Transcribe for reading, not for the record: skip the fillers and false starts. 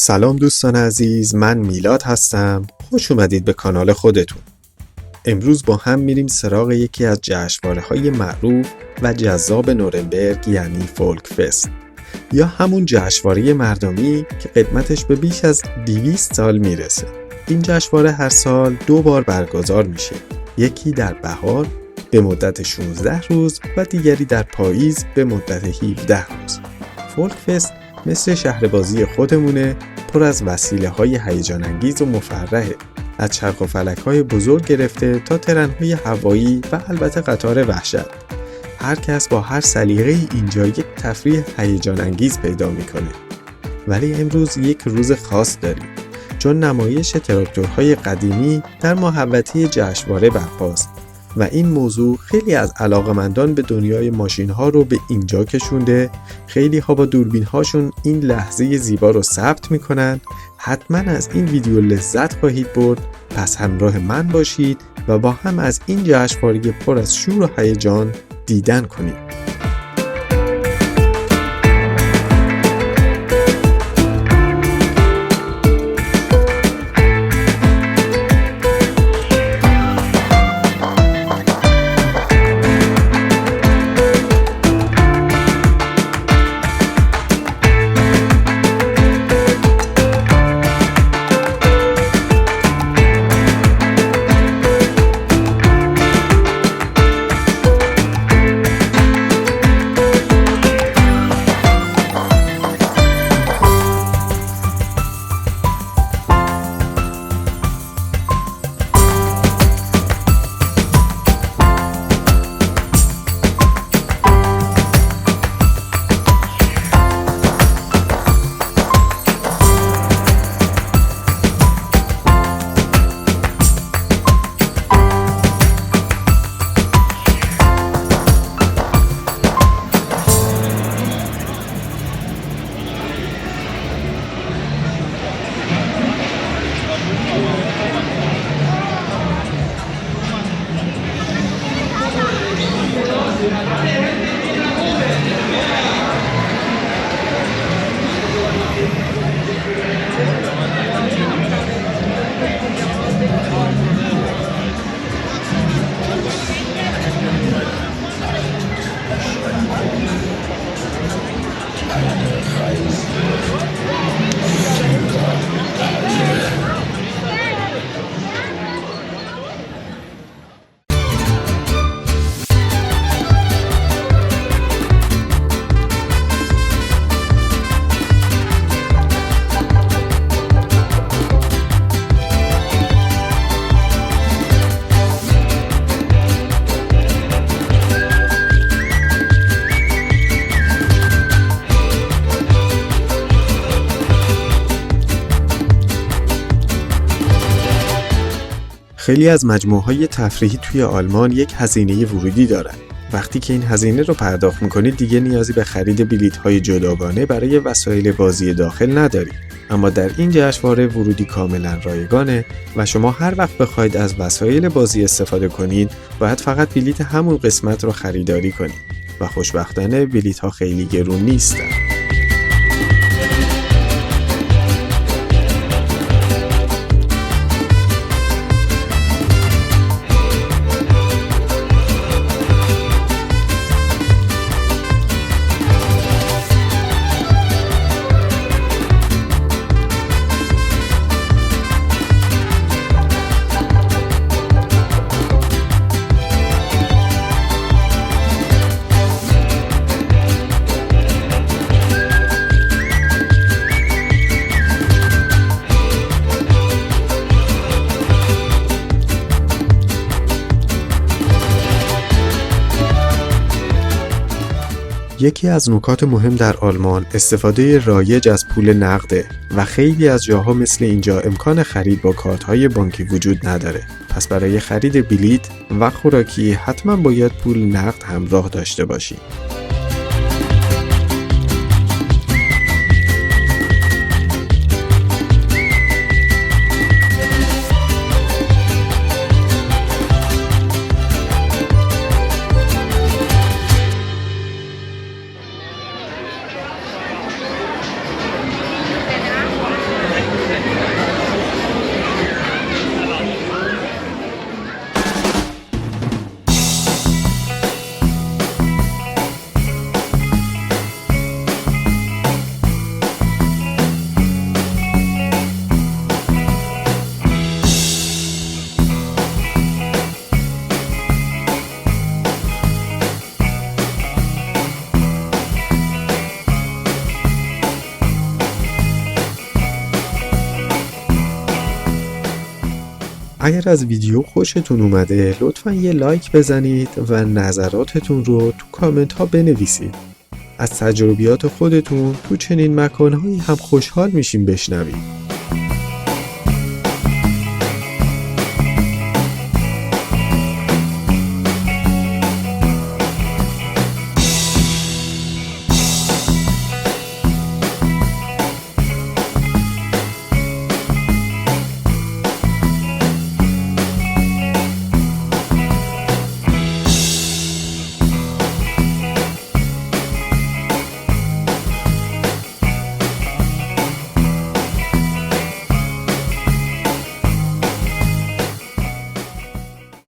سلام دوستان عزیز، من میلاد هستم. خوش اومدید به کانال خودتون. امروز با هم میریم سراغ یکی از جشنواره‌های معروف و جذاب نورنبرگ، یعنی فولک فست، یا همون جشنواره مردمی که قدمتش به بیش از 200 سال میرسه. این جشنواره هر سال 2 بار برگزار میشه، یکی در بهار به مدت 16 روز و دیگری در پاییز به مدت 17 روز. فولک فست مثل شهر بازی خودمونه، پر از وسیله‌های هیجان انگیز و مفرحه، از چرخ و فلک‌های بزرگ گرفته تا ترن‌های هوایی و البته قطار وحشت. هر کس با هر سلیقه‌ای اینجا یک تفریح هیجان انگیز پیدا می‌کنه. ولی امروز یک روز خاص داریم، چون نمایش تراکتورهای قدیمی در محوطه جشنواره برپاست و این موضوع خیلی از علاقه‌مندان به دنیای ماشین‌ها رو به اینجا کشونده. خیلی ها با دوربین‌هاشون این لحظه زیبا رو ثبت می‌کنن. حتما از این ویدیو لذت خواهید برد، پس همراه من باشید و با هم از این جشنواره پر از شور و هیجان دیدن کنید. خیلی از مجموعه‌های تفریحی توی آلمان یک هزینه ورودی دارن. وقتی که این هزینه رو پرداخت می‌کنید دیگه نیازی به خرید بلیط‌های جداگانه برای وسایل بازی داخل ندارید. اما در این جشنواره ورودی کاملا رایگانه و شما هر وقت بخواید از وسایل بازی استفاده کنید باید فقط بلیط همون قسمت رو خریداری کنید و خوشبختانه بلیط‌ها خیلی گرون نیستن. یکی از نکات مهم در آلمان استفاده رایج از پول نقده و خیلی از جاها مثل اینجا امکان خرید با کارت‌های بانکی وجود نداره. پس برای خرید بلیط و خوراکی حتما باید پول نقد همراه داشته باشید. اگر از ویدیو خوشتون اومده لطفاً یه لایک بزنید و نظراتتون رو تو کامنت ها بنویسید. از تجربیات خودتون تو چنین مکانهایی هم خوشحال میشیم بشنویم.